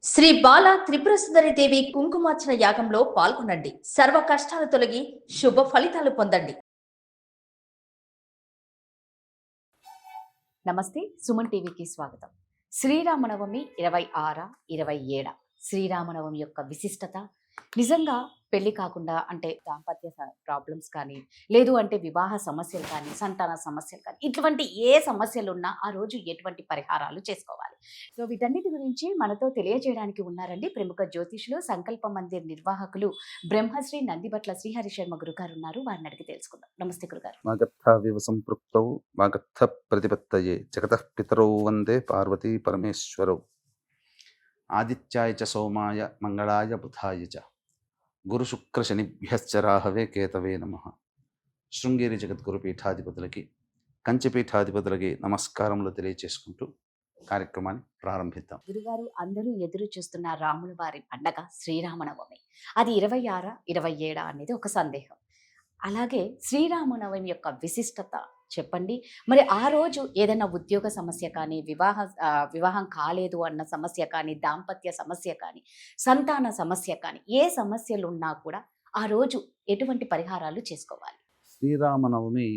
శ్రీ బాల త్రిపుర సుందరి దేవి కుంకుమార్చన యాగంలో పాల్గొనండి. సర్వ కష్టాలు తొలగి శుభ ఫలితాలు పొందండి. నమస్తే, సుమన్ టీవీకి స్వాగతం. శ్రీరామనవమి 26, 27 శ్రీరామనవమి యొక్క విశిష్టత నిజంగా పెళ్లి కాకుండా అంటే దాంపత్య ప్రాబ్లమ్స్ కానీ, లేదు అంటే వివాహ సమస్యలు కానీ, సంతాన సమస్యలు కానీ, ఇటువంటి ఏ సమస్యలు ఉన్నా ఆ రోజు ఎటువంటి పరిహారాలు చేసుకోవాలి. సో వీటన్నిటి గురించి మనతో తెలియజేయడానికి ఉన్నారండి ప్రముఖ జ్యోతిషులు, సంకల్ప మందిర్ నిర్వాహకులు బ్రహ్మశ్రీ నందిబట్ల శ్రీహరి శర్మ గురుగారు ఉన్నారు. వారిని అడిగి తెలుసుకుందాం. నమస్తే గురుగారు. మాగర్థావివ సంపృక్తౌ మాగర్థ ప్రతిపత్తయే జగతః పితరౌ వందే పార్వతీ పరమేశ్వరౌ ఆదిత్యాయ చ సోమాయ మంగళాయ బుధాయ చ గురు శుక్ర శనిభ్యశ్చ రాహవే కేతవే నమః. శృంగేరి జగద్గురు పీఠాధిపతులకి, కంచిపీఠాధిపతులకి నమస్కారములు తెలియచేసుకుంటూ కార్యక్రమాన్ని ప్రారంభిద్దాం. గురుగారు, అందరూ ఎదురు చూస్తున్న రాముల వారి పండగ శ్రీరామనవమి. అది 26, 27 అనేది ఒక సందేహం. అలాగే శ్రీరామనవమి యొక్క విశిష్టత చెప్పండి. మరి ఆ రోజు ఏదైనా ఉద్యోగ సమస్య కానీ, వివాహం కాలేదు అన్న సమస్య కానీ, దాంపత్య సమస్య కానీ, సంతాన సమస్య కానీ, ఏ సమస్యలు ఉన్నా కూడా ఆ రోజు ఎటువంటి పరిహారాలు చేసుకోవాలి? శ్రీరామనవమి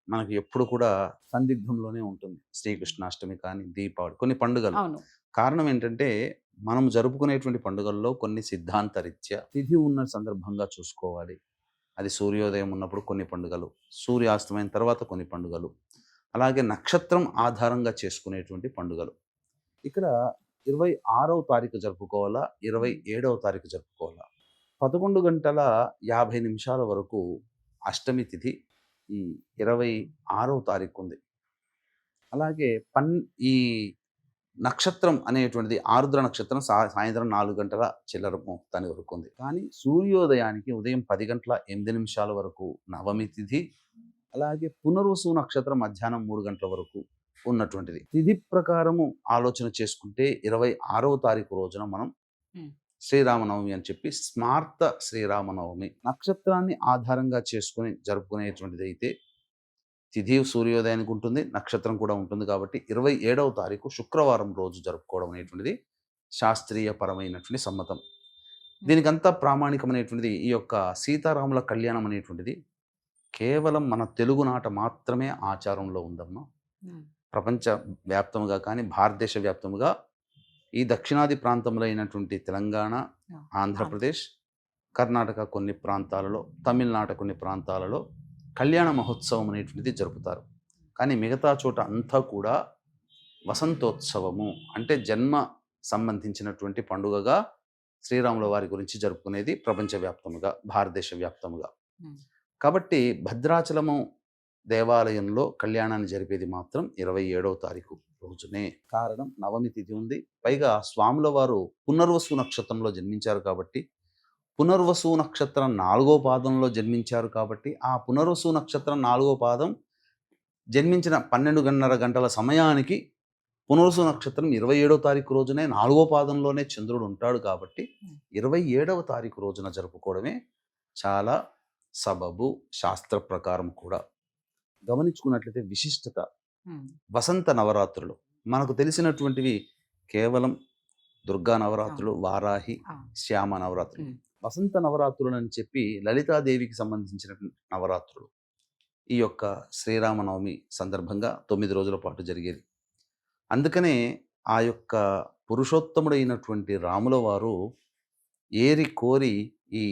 మనకి ఎప్పుడు కూడా సందిగ్ధంలోనే ఉంటుంది. శ్రీకృష్ణాష్టమి కానీ, దీపావళి, కొన్ని పండుగలు. అవును. కారణం ఏంటంటే మనం జరుపుకునేటువంటి పండుగల్లో కొన్ని సిద్ధాంత రీత్యా తిథి ఉన్న సందర్భంగా చూసుకోవాలి. అది సూర్యోదయం ఉన్నప్పుడు కొన్ని పండుగలు, సూర్యాస్తమైన తర్వాత కొన్ని పండుగలు, అలాగే నక్షత్రం ఆధారంగా చేసుకునేటువంటి పండుగలు. ఇక్కడ 26వ తారీఖు జరుపుకోవాలా, 27వ తారీఖు జరుపుకోవాలా? 11 గంటల 50 నిమిషాల వరకు అష్టమి తిథి ఈ 26వ తారీఖు ఉంది. అలాగే ఈ నక్షత్రం అనేటువంటిది ఆరుద్ర నక్షత్రం సాయంత్రం 4 గంటల చిల్లర మొత్తాని వరకు ఉంది. కానీ సూర్యోదయానికి ఉదయం 10 గంటల 8 నిమిషాల వరకు నవమి తిథి, అలాగే పునర్వసు నక్షత్రం మధ్యాహ్నం 3 గంటల వరకు ఉన్నటువంటిది. తిథి ప్రకారము ఆలోచన చేసుకుంటే 26వ తారీఖు రోజున మనం శ్రీరామనవమి అని చెప్పి స్మార్త శ్రీరామనవమి, నక్షత్రాన్ని ఆధారంగా చేసుకుని జరుపుకునేటువంటిది అయితే తిథి సూర్యోదయానికి ఉంటుంది, నక్షత్రం కూడా ఉంటుంది. కాబట్టి 27వ తారీఖు శుక్రవారం రోజు జరుపుకోవడం అనేటువంటిది శాస్త్రీయ పరమైనటువంటి సమ్మతం. దీనికంతా ప్రామాణికమైనటువంటిది ఈ యొక్క సీతారాముల కళ్యాణం అనేటువంటిది కేవలం మన తెలుగునాట మాత్రమే ఆచారంలో ఉందమ్మా. ప్రపంచ వ్యాప్తముగా కానీ, భారతదేశ వ్యాప్తముగా ఈ దక్షిణాది ప్రాంతంలో అయినటువంటి తెలంగాణ, ఆంధ్రప్రదేశ్, కర్ణాటక కొన్ని ప్రాంతాలలో, తమిళనాడు కొన్ని ప్రాంతాలలో కళ్యాణ మహోత్సవం అనేటువంటిది జరుపుతారు. కానీ మిగతా చోట అంతా కూడా వసంతోత్సవము అంటే జన్మ సంబంధించినటువంటి పండుగగా శ్రీరాముల వారి గురించి జరుపుకునేది ప్రపంచవ్యాప్తముగా, భారతదేశ వ్యాప్తముగా. కాబట్టి భద్రాచలము దేవాలయంలో కళ్యాణాన్ని జరిపేది మాత్రం 27వ తారీఖు రోజునే. కారణం నవమి తిథి ఉంది, పైగా స్వాముల వారు పునర్వసు నక్షత్రంలో జన్మించారు కాబట్టి, పునర్వసు నక్షత్రం 4వ పాదంలో జన్మించారు కాబట్టి, ఆ పునర్వసు నక్షత్రం 4వ పాదం జన్మించిన 12:30 గంటల సమయానికి పునర్వసు నక్షత్రం 27వ తారీఖు రోజునే 4వ పాదంలోనే చంద్రుడు ఉంటాడు. కాబట్టి 27వ తారీఖు రోజున జరుపుకోవడమే చాలా సబబు. శాస్త్ర ప్రకారం కూడా గమనించుకున్నట్లయితే విశిష్టత వసంత నవరాత్రులు మనకు తెలిసినటువంటివి కేవలం దుర్గా నవరాత్రులు, వారాహి, శ్యామ నవరాత్రులు. వసంత నవరాత్రులు అని చెప్పి లలితాదేవికి సంబంధించిన నవరాత్రులు ఈ యొక్క శ్రీరామనవమి సందర్భంగా 9 రోజుల పాటు జరిగేది. అందుకనే ఆ యొక్క పురుషోత్తముడైనటువంటి రాముల వారు ఏరి కోరి ఈ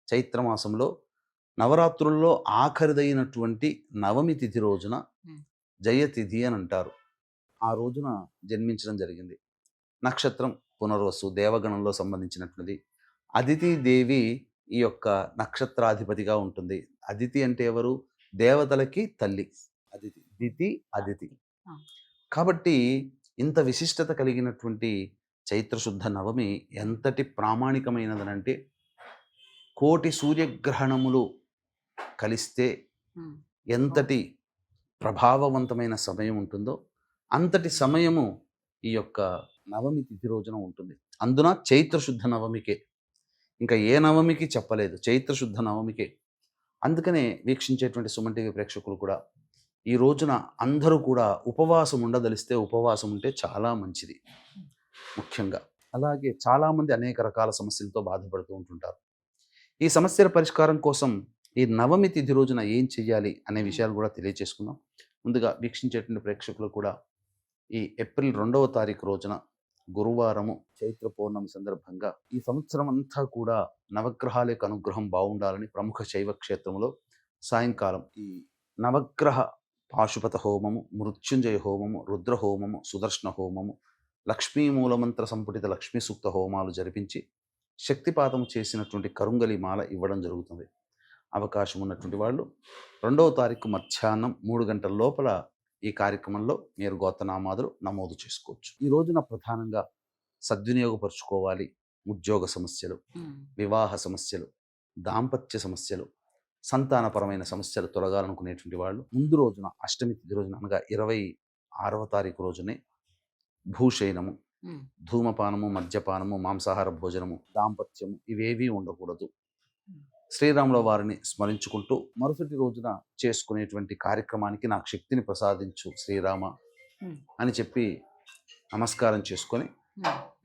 చైత్రమాసంలో నవరాత్రుల్లో ఆఖరిదైనటువంటి నవమి తిథి రోజున జయతిథి అని అంటారు, ఆ రోజున జన్మించడం జరిగింది. నక్షత్రం పునర్వసు, దేవగణంలో సంబంధించినటువంటిది. అదితి దేవి ఈ యొక్క నక్షత్రాధిపతిగా ఉంటుంది. అదితి అంటే ఎవరు? దేవతలకి తల్లి. అదితి, దితి, అదితి. కాబట్టి ఇంత విశిష్టత కలిగినటువంటి చైత్రశుద్ధ నవమి ఎంతటి ప్రామాణికమైనదనంటే, కోటి సూర్యగ్రహణములు కలిస్తే ఎంతటి ప్రభావవంతమైన సమయం ఉంటుందో అంతటి సమయము ఈ యొక్క నవమి తిథి రోజున ఉంటుంది. అందున చైత్రశుద్ధ నవమికే, ఇంకా ఏ నవమికి చెప్పలేదు, చైత్రశుద్ధ నవమికే. అందుకనే వీక్షించేటువంటి సుమన్ టీవీ ప్రేక్షకులు కూడా ఈ రోజున అందరూ కూడా ఉపవాసం ఉండదలిస్తే ఉపవాసం ఉంటే చాలా మంచిది. ముఖ్యంగా అలాగే చాలామంది అనేక రకాల సమస్యలతో బాధపడుతూ ఉంటుంటారు. ఈ సమస్యల పరిష్కారం కోసం ఈ నవమి తిథి రోజున ఏం చెయ్యాలి అనే విషయాలు కూడా తెలియజేసుకుందాం. ముందుగా వీక్షించేటువంటి ప్రేక్షకులు కూడా ఈ ఏప్రిల్ 2వ తారీఖు రోజున గురువారము చైత్ర పౌర్ణమి సందర్భంగా ఈ సంవత్సరం అంతా కూడా నవగ్రహాల యొక్క అనుగ్రహం బాగుండాలని ప్రముఖ శైవ క్షేత్రంలో సాయంకాలం ఈ నవగ్రహ పాశుపత హోమము, మృత్యుంజయ హోమము, రుద్ర హోమము, సుదర్శన హోమము, లక్ష్మీ మూలమంత్ర సంపుటిత లక్ష్మీ సూక్త హోమాలు జరిపించి శక్తిపాతం చేసినటువంటి కరుంగలి మాల ఇవ్వడం జరుగుతుంది. అవకాశం ఉన్నటువంటి వాళ్ళు 2వ తారీఖు మధ్యాహ్నం 3 గంటల లోపల ఈ కార్యక్రమంలో మీరు గోత్రనామాదులు నమోదు చేసుకోవచ్చు. ఈ రోజున ప్రధానంగా సద్వినియోగపరుచుకోవాలి ఉద్యోగ సమస్యలు, వివాహ సమస్యలు, దాంపత్య సమస్యలు, సంతానపరమైన సమస్యలు తొలగాలనుకునేటువంటి వాళ్ళు ముందు రోజున అష్టమి తిథి రోజున అనగా 26వ తారీఖు రోజునే భూషయనము, ధూమపానము, మద్యపానము, మాంసాహార భోజనము, దాంపత్యము ఇవేవీ ఉండకూడదు. శ్రీరాముల వారిని స్మరించుకుంటూ మరుసటి రోజున చేసుకునేటువంటి కార్యక్రమానికి నాకు శక్తిని ప్రసాదించు శ్రీరామ అని చెప్పి నమస్కారం చేసుకొని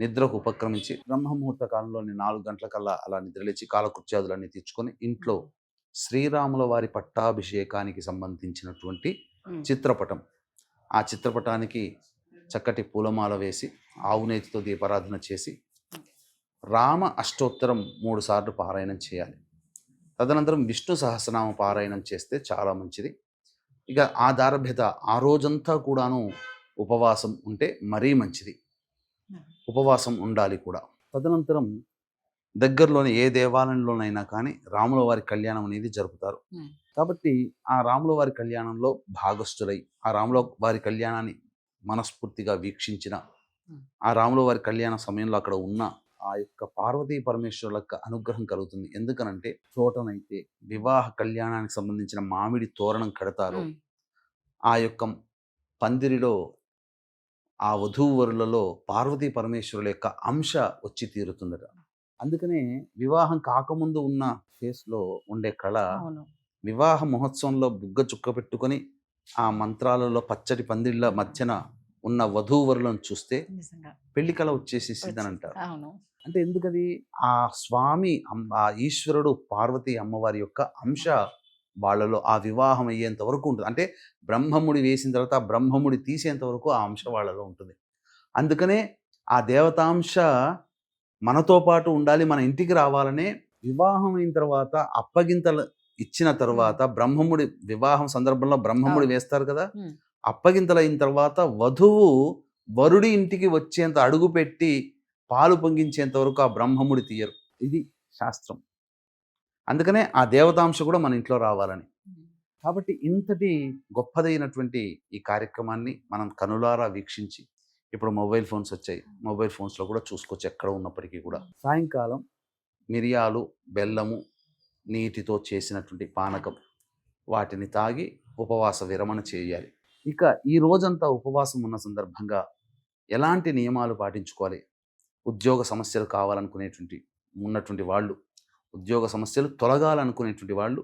నిద్రకు ఉపక్రమించి బ్రహ్మముహూర్త కాలంలోని 4 గంటలకల్లా అలా నిద్రలేచి కాలకృత్యాదులన్నీ తీర్చుకొని ఇంట్లో శ్రీరాముల వారి పట్టాభిషేకానికి సంబంధించినటువంటి చిత్రపటం, ఆ చిత్రపటానికి చక్కటి పూలమాల వేసి ఆవునేతితో దీపారాధన చేసి రామ అష్టోత్తరం 3 సార్లు పారాయణం చేయాలి. తదనంతరం విష్ణు సహస్రనామ పారాయణం చేస్తే చాలా మంచిది. ఇక ఆ దారభ్యత ఆ రోజంతా కూడాను ఉపవాసం ఉంటే మరీ మంచిది. ఉపవాసం ఉండాలి కూడా. తదనంతరం దగ్గరలోని ఏ దేవాలయంలోనైనా కానీ రాముల వారి కళ్యాణం అనేది జరుపుతారు. కాబట్టి ఆ రాముల వారి కళ్యాణంలో భాగస్థులై ఆ రాముల వారి కళ్యాణాన్ని మనస్ఫూర్తిగా వీక్షించిన, ఆ రాముల వారి కళ్యాణ సమయంలో అక్కడ ఉన్న ఆ యొక్క పార్వతీ పరమేశ్వరుల యొక్క అనుగ్రహం కలుగుతుంది. ఎందుకనంటే చోటనైతే వివాహ కళ్యాణానికి సంబంధించిన మామిడి తోరణం కడతారో ఆ యొక్క పందిరిలో ఆ వధూవరులలో పార్వతీ పరమేశ్వరుల యొక్క అంశ వచ్చి తీరుతుందట. అందుకనే వివాహం కాకముందు ఉన్న ఫేస్లో ఉండే కళ వివాహ మహోత్సవంలో బుగ్గ చుక్క పెట్టుకొని ఆ మంత్రాలలో పచ్చటి పందిళ్ళ మధ్యన ఉన్న వధూవరులను చూస్తే పెళ్లి కళ వచ్చేసేసిందని అంటారు. అంటే ఎందుకది? ఆ స్వామి ఆ ఈశ్వరుడు పార్వతీ అమ్మవారి యొక్క అంశ వాళ్ళలో ఆ వివాహం అయ్యేంత వరకు ఉంటుంది. అంటే బ్రహ్మముడి వేసిన తర్వాత బ్రహ్మముడి తీసేంత వరకు ఆ అంశ వాళ్ళలో ఉంటుంది. అందుకనే ఆ దేవతాంశ మనతో పాటు ఉండాలి, మన ఇంటికి రావాలనే వివాహం అయిన తర్వాత అప్పగింతలు ఇచ్చిన తర్వాత బ్రహ్మముడి వివాహం సందర్భంలో బ్రహ్మముడి వేస్తారు కదా, అప్పగింతలు అయిన తర్వాత వధువు వరుడి ఇంటికి వచ్చేంత అడుగు పెట్టి పాలు పొంగించేంత వరకు ఆ బ్రహ్మముడి తీయరు. ఇది శాస్త్రం. అందుకనే ఆ దేవతాంశ కూడా మన ఇంట్లో రావాలని. కాబట్టి ఇంతటి గొప్పదైనటువంటి ఈ కార్యక్రమాన్ని మనం కనులారా వీక్షించి, ఇప్పుడు మొబైల్ ఫోన్స్ వచ్చాయి, మొబైల్ ఫోన్స్లో కూడా చూసుకోవచ్చు ఎక్కడ ఉన్నప్పటికీ కూడా. సాయంకాలం మిరియాలు, బెల్లము, నీటితో చేసినటువంటి పానకం వాటిని తాగి ఉపవాస విరమణ చేయాలి. ఇక ఈ రోజంతా ఉపవాసం ఉన్న సందర్భంగా ఎలాంటి నియమాలు పాటించుకోవాలి? ఉద్యోగ సమస్యలు ఉన్నటువంటి వాళ్ళు, ఉద్యోగ సమస్యలు తొలగాలనుకునేటువంటి వాళ్ళు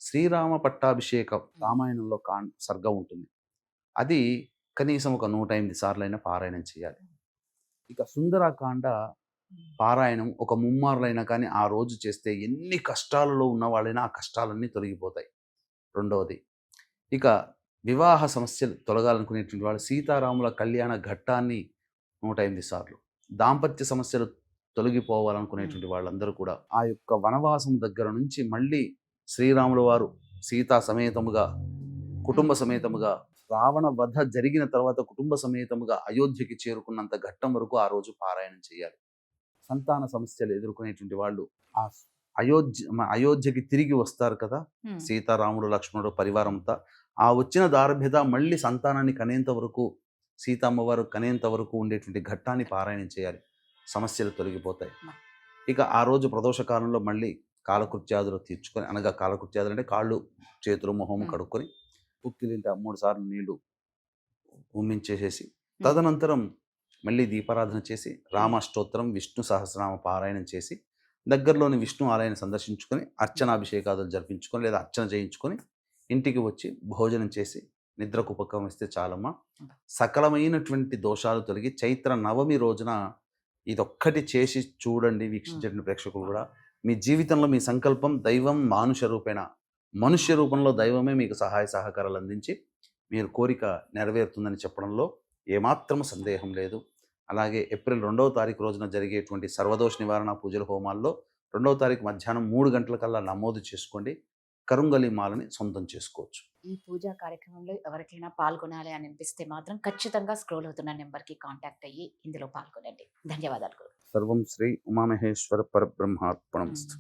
శ్రీరామ పట్టాభిషేక రామాయణంలో సర్గం ఉంటుంది. అది కనీసం ఒక 108 సార్లైనా పారాయణం చేయాలి. ఇక సుందరాకాండ పారాయణం ఒక 3 మార్లైనా కానీ ఆ రోజు చేస్తే ఎన్ని కష్టాలలో ఉన్న వాళ్ళైనా ఆ కష్టాలన్నీ తొలగిపోతాయి. రెండవది, ఇక వివాహ సమస్యలు తొలగాలనుకునేటువంటి వాళ్ళు సీతారాముల కళ్యాణ ఘట్టాన్ని 108 సార్లు, దాంపత్య సమస్యలు తొలగిపోవాలనుకునేటువంటి వాళ్ళందరూ కూడా ఆ యొక్క వనవాసం దగ్గర నుంచి మళ్ళీ శ్రీరాముల వారు సీతా సమేతముగా, కుటుంబ సమేతముగా, రావణ వధ జరిగిన తర్వాత కుటుంబ సమేతముగా అయోధ్యకి చేరుకున్నంత ఘట్టం వరకు ఆ రోజు పారాయణం చేయాలి. సంతాన సమస్యలు ఎదుర్కొనేటువంటి వాళ్ళు ఆ అయోధ్యకి తిరిగి వస్తారు కదా, సీతారాముడు, లక్ష్మణుడు పరివారంతో. ఆ వచ్చిన దారభ్యత మళ్ళీ సంతానాన్ని కనేంత వరకు, సీతమ్మవారు కనేంత వరకు ఉండేటువంటి ఘట్టాన్ని పారాయణం చేయాలి. సమస్యలు తొలగిపోతాయి. ఇక ఆ రోజు ప్రదోష కాలంలో మళ్ళీ కాలకృత్యాదులు తీర్చుకొని, అనగా కాలకృత్యాదులు అంటే కాళ్ళు, చేతులు, మొహము కడుక్కొని పుక్కిలింట 3 సార్లు నీళ్లు ఉమ్మించేసేసి తదనంతరం మళ్ళీ దీపారాధన చేసి రామాష్టోత్తరం, విష్ణు సహస్రనామ పారాయణం చేసి దగ్గరలోని విష్ణు ఆలయాన్ని సందర్శించుకొని అర్చనాభిషేకాదులు జరిపించుకొని లేదా అర్చన చేయించుకొని ఇంటికి వచ్చి భోజనం చేసి నిద్రకు ఉపక్రమిస్తే చాలమ్మా. సకలమైనటువంటి దోషాలు తొలగి చైత్ర నవమి రోజున ఇదొక్కటి చేసి చూడండి వీక్షించండి ప్రేక్షకులు కూడా. మీ జీవితంలో మీ సంకల్పం దైవం మానుష రూపేణ, మనుష్య రూపంలో దైవమే మీకు సహాయ సహకారాలు అందించి మీరు కోరిక నెరవేరుతుందని చెప్పడంలో ఏమాత్రం సందేహం లేదు. అలాగే ఏప్రిల్ 2వ తారీఖు రోజున జరిగేటువంటి సర్వదోష నివారణ పూజల హోమాల్లో 2వ తారీఖు మధ్యాహ్నం 3 గంటలకల్లా నమోదు చేసుకోండి. కరుంగలి మాలని సొంతం చేసుకోవచ్చు. ఈ పూజా కార్యక్రమంలో ఎవరికైనా పాల్గొనాలి అని అనిపిస్తే మాత్రం ఖచ్చితంగా స్క్రోల్ అవుతున్న నెంబర్కి కాంటాక్ట్ అయ్యి ఇందులో పాల్గొనండి. ధన్యవాదాలు గురు. సర్వం శ్రీ ఉమామహేశ్వర పరబ్రహ్మార్పణమస్తు.